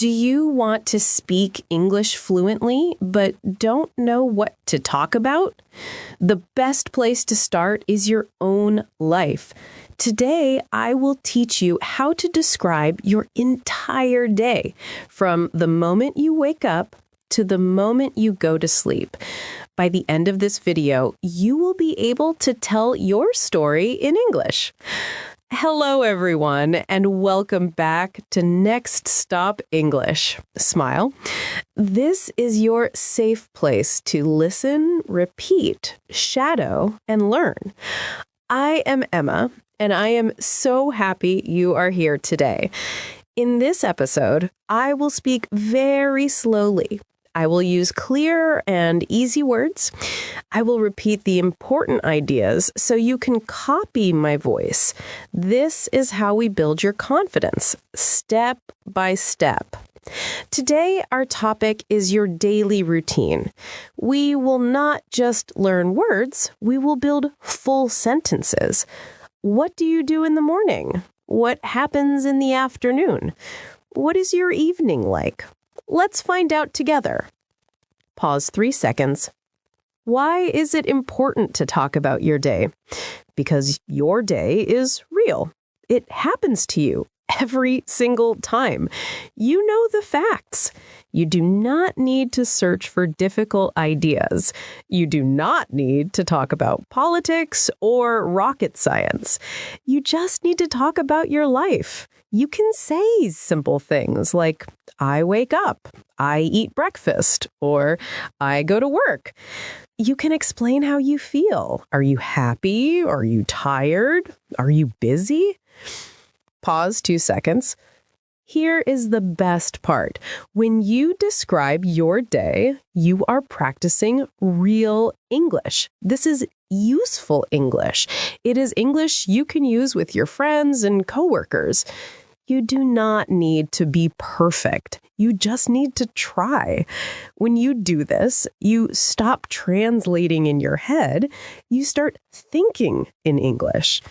Do you want to speak English fluently but don't know what to talk about? The best place to start is your own life. Today, I will teach you how to describe your entire day, from the moment you wake up to the moment you go to sleep. By the end of this video, you will be able to tell your story in English. Hello, everyone, and welcome back to Next Stop English. Smile. This is your safe place to listen, repeat, shadow, and learn. I am Emma, and I am so happy you are here today. In this episode, I will speak very slowly. I will use clear and easy words. I will repeat the important ideas so you can copy my voice. This is how we build your confidence, step by step. Today, our topic is your daily routine. We will not just learn words, we will build full sentences. What do you do in the morning? What happens in the afternoon? What is your evening like? Let's find out together. Pause 3 seconds. Why is it important to talk about your day? Because your day is real. It happens to you every single time. You know the facts. You do not need to search for difficult ideas. You do not need to talk about politics or rocket science. You just need to talk about your life. You can say simple things like, I wake up, I eat breakfast, or I go to work. You can explain how you feel. Are you happy? Are you tired? Are you busy? Pause 2 seconds. Here is the best part. When you describe your day, you are practicing real English. This is useful English. It is English you can use with your friends and coworkers. You do not need to be perfect. You just need to try. When you do this, you stop translating in your head. You start thinking in English.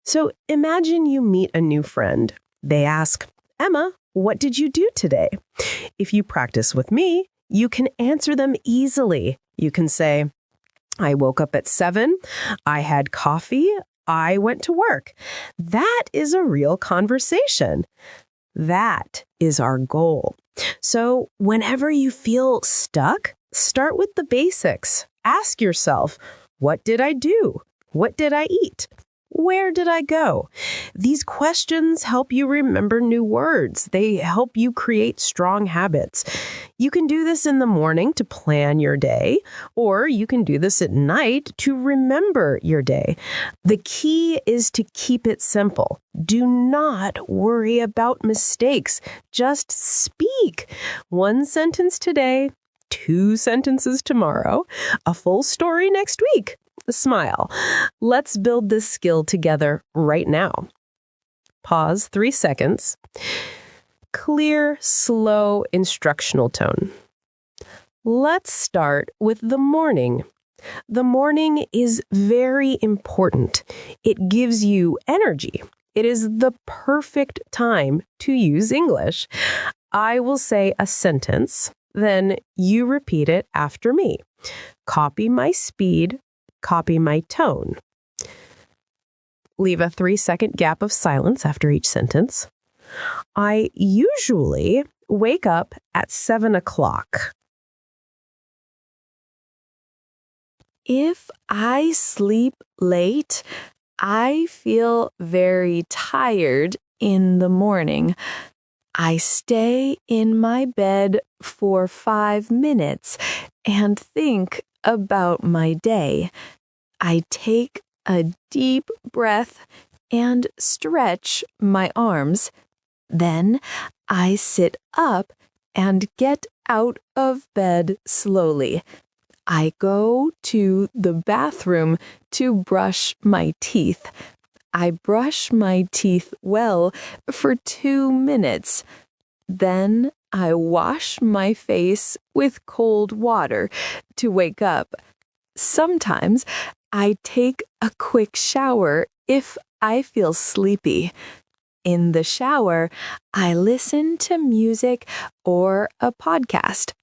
So imagine you meet a new friend. They ask, Emma, what did you do today? If you practice with me, you can answer them easily. You can say, I woke up at 7, I had coffee, I went to work. That is a real conversation. That is our goal. So whenever you feel stuck, start with the basics. Ask yourself, what did I do? What did I eat? Where did I go? These questions help you remember new words. They help you create strong habits. You can do this in the morning to plan your day, or you can do this at night to remember your day. The key is to keep it simple. Do not worry about mistakes. Just speak. 1 sentence today, 2 sentences tomorrow, a full story next week. Smile. Let's build this skill together right now. Pause 3 seconds. Clear, slow, instructional tone. Let's start with the morning. The morning is very important. It gives you energy. It is the perfect time to use English. I will say a sentence, then you repeat it after me. Copy my speed. Copy my tone. Leave a 3-second gap of silence after each sentence. I usually wake up at 7 o'clock. If I sleep late, I feel very tired in the morning. I stay in my bed for 5 minutes and think about my day. I take a deep breath and stretch my arms. Then I sit up and get out of bed slowly. I go to the bathroom to brush my teeth. I brush my teeth well for 2 minutes. Then I wash my face with cold water to wake up. Sometimes I take a quick shower if I feel sleepy. In the shower, I listen to music or a podcast.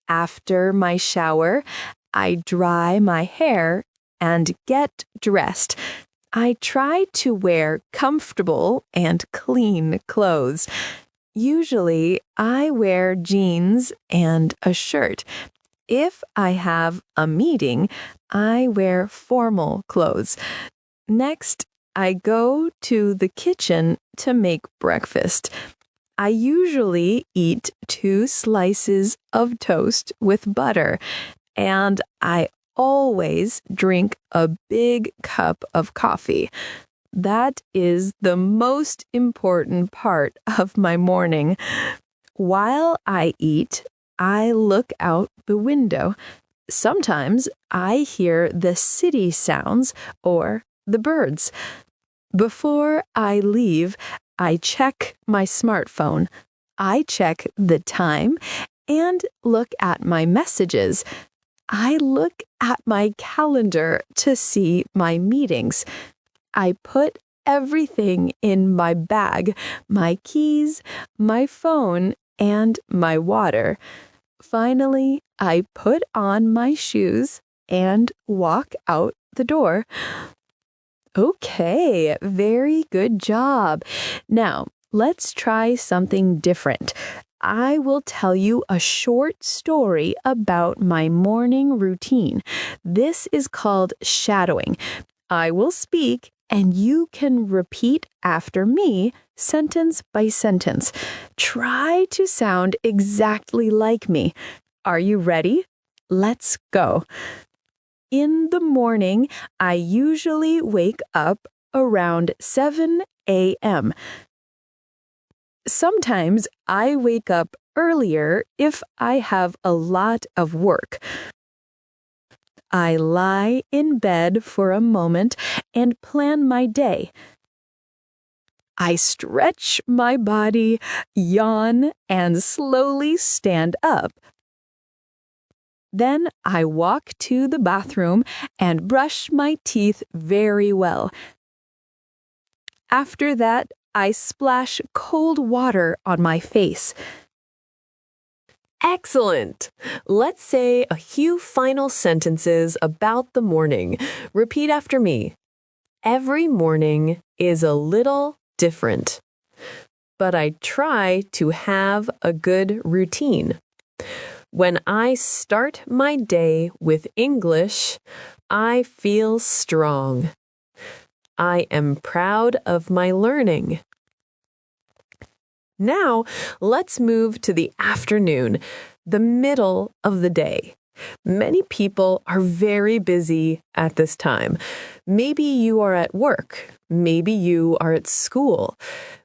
After my shower, I dry my hair and get dressed. I try to wear comfortable and clean clothes. Usually, I wear jeans and a shirt. If I have a meeting, I wear formal clothes. Next, I go to the kitchen to make breakfast. I usually eat 2 slices of toast with butter, and I always drink a big cup of coffee. That is the most important part of my morning. While I eat, I look out the window. Sometimes I hear the city sounds or the birds. Before I leave, I check my smartphone. I check the time and look at my messages. I look at my calendar to see my meetings. I put everything in my bag, my keys, my phone, and my water. Finally, I put on my shoes and walk out the door. Okay, very good job. Now, let's try something different. I will tell you a short story about my morning routine. This is called shadowing. I will speak and you can repeat after me, sentence by sentence. Try to sound exactly like me. Are you ready? Let's go. In the morning, I usually wake up around 7 a.m. Sometimes I wake up earlier if I have a lot of work. I lie in bed for a moment and plan my day. I stretch my body, yawn, and slowly stand up. Then I walk to the bathroom and brush my teeth very well. After that, I splash cold water on my face. Excellent! Let's say a few final sentences about the morning. Repeat after me. Every morning is a little different, but I try to have a good routine. When I start my day with English, I feel strong. I am proud of my learning. Now, let's move to the afternoon, the middle of the day. Many people are very busy at this time. Maybe you are at work. Maybe you are at school.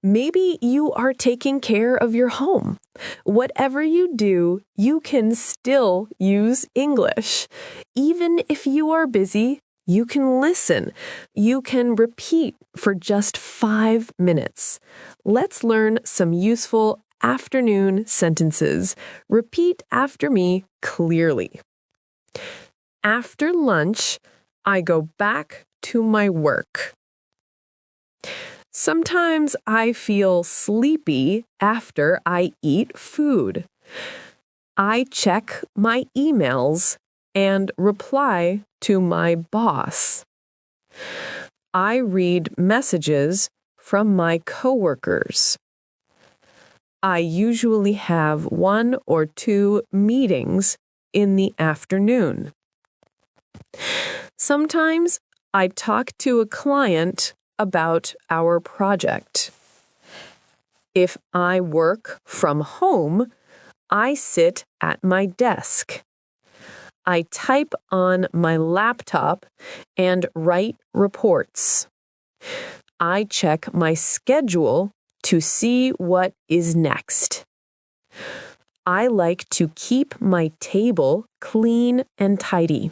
Maybe you are taking care of your home. Whatever you do, you can still use English. Even if you are busy, you can listen. You can repeat for just 5 minutes. Let's learn some useful afternoon sentences. Repeat after me clearly. After lunch, I go back to my work. Sometimes I feel sleepy after I eat food. I check my emails and reply to my boss. I read messages from my coworkers. I usually have 1 or 2 meetings in the afternoon. Sometimes I talk to a client about our project. If I work from home, I sit at my desk. I type on my laptop and write reports. I check my schedule to see what is next. I like to keep my table clean and tidy.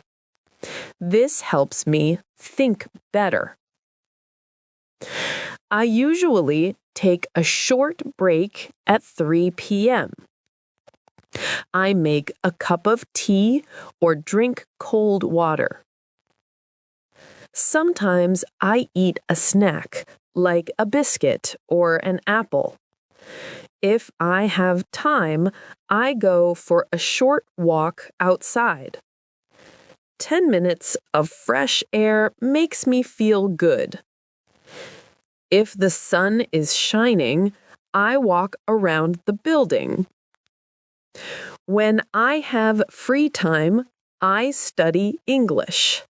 This helps me think better. I usually take a short break at 3 p.m. I make a cup of tea or drink cold water. Sometimes I eat a snack like a biscuit or an apple. If I have time, I go for a short walk outside. 10 minutes of fresh air makes me feel good. If the sun is shining, I walk around the building. When I have free time, I study English.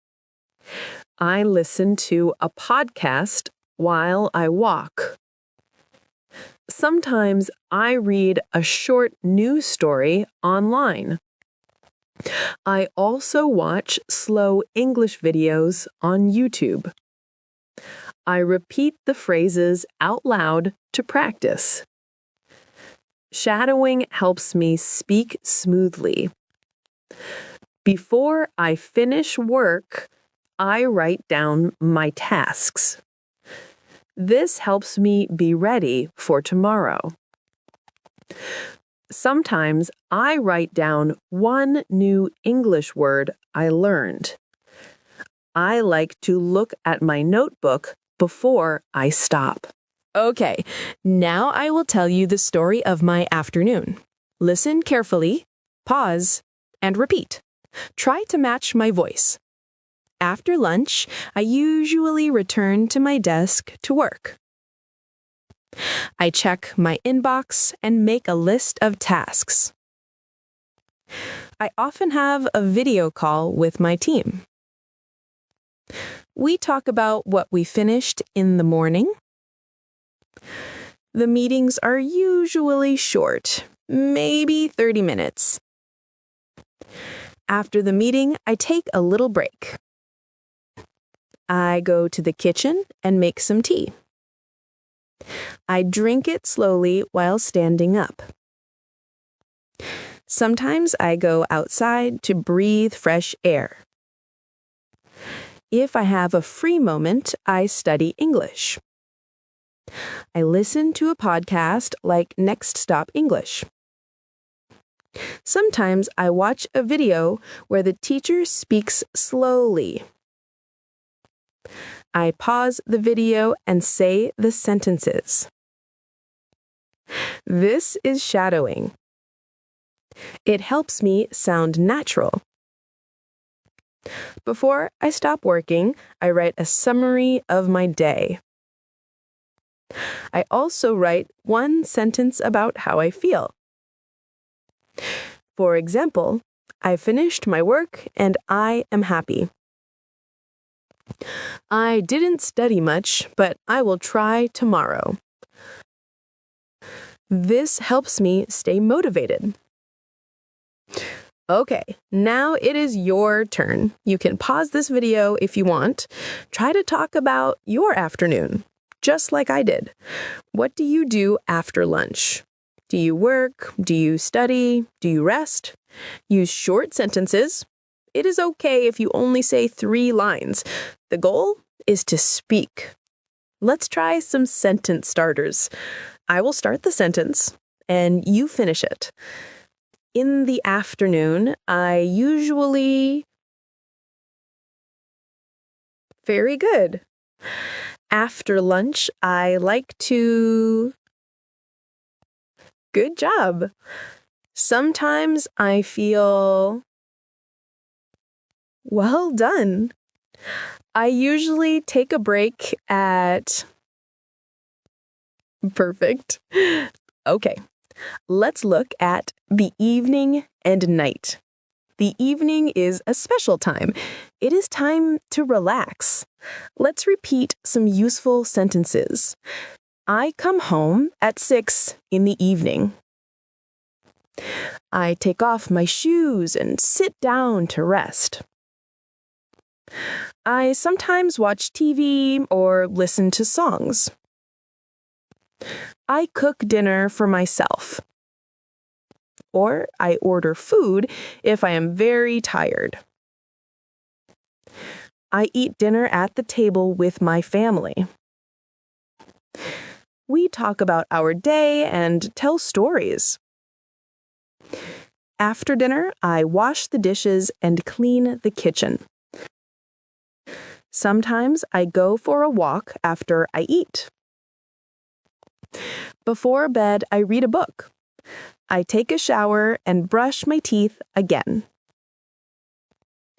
I listen to a podcast while I walk. Sometimes I read a short news story online. I also watch slow English videos on YouTube. I repeat the phrases out loud to practice. Shadowing helps me speak smoothly. Before I finish work, I write down my tasks. This helps me be ready for tomorrow. Sometimes I write down one new English word I learned. I like to look at my notebook before I stop. Okay, now I will tell you the story of my afternoon. Listen carefully, pause, and repeat. Try to match my voice. After lunch, I usually return to my desk to work. I check my inbox and make a list of tasks. I often have a video call with my team. We talk about what we finished in the morning. The meetings are usually short, maybe 30 minutes. After the meeting, I take a little break. I go to the kitchen and make some tea. I drink it slowly while standing up. Sometimes I go outside to breathe fresh air. If I have a free moment, I study English. I listen to a podcast like Next Stop English. Sometimes I watch a video where the teacher speaks slowly. I pause the video and say the sentences. This is shadowing. It helps me sound natural. Before I stop working, I write a summary of my day. I also write one sentence about how I feel. For example, I finished my work and I am happy. I didn't study much, but I will try tomorrow. This helps me stay motivated. Okay, now it is your turn. You can pause this video if you want. Try to talk about your afternoon, just like I did. What do you do after lunch? Do you work? Do you study? Do you rest? Use short sentences. It is okay if you only say 3 lines. The goal is to speak. Let's try some sentence starters. I will start the sentence, and you finish it. In the afternoon, I usually... Very good. After lunch, I like to... Good job. Sometimes I feel... Well done. I usually take a break at... Perfect. Okay, let's look at the evening and night. The evening is a special time. It is time to relax. Let's repeat some useful sentences. I come home at 6 in the evening. I take off my shoes and sit down to rest. I sometimes watch TV or listen to songs. I cook dinner for myself. Or I order food if I am very tired. I eat dinner at the table with my family. We talk about our day and tell stories. After dinner, I wash the dishes and clean the kitchen. Sometimes I go for a walk after I eat. Before bed, I read a book. I take a shower and brush my teeth again.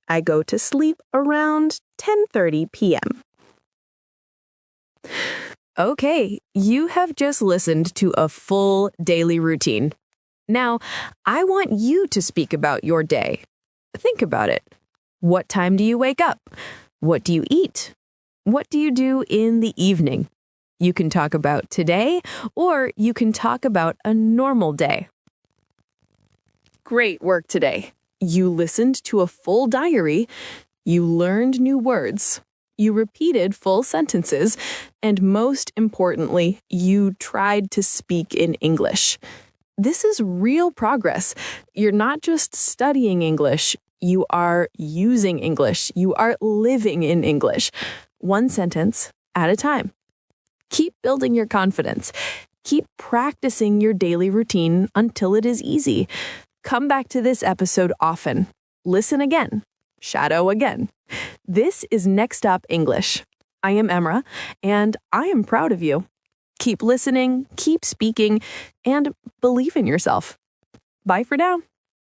I go to sleep around 10:30 p.m. Okay, you have just listened to a full daily routine. Now, I want you to speak about your day. Think about it. What time do you wake up? What do you eat? What do you do in the evening? You can talk about today, or you can talk about a normal day. Great work today. You listened to a full diary. You learned new words. You repeated full sentences. And most importantly, you tried to speak in English. This is real progress. You're not just studying English. You are using English. You are living in English. One sentence at a time. Keep building your confidence. Keep practicing your daily routine until it is easy. Come back to this episode often. Listen again. Shadow again. This is Next Up English. I am Emra, and I am proud of you. Keep listening, keep speaking, and believe in yourself. Bye for now.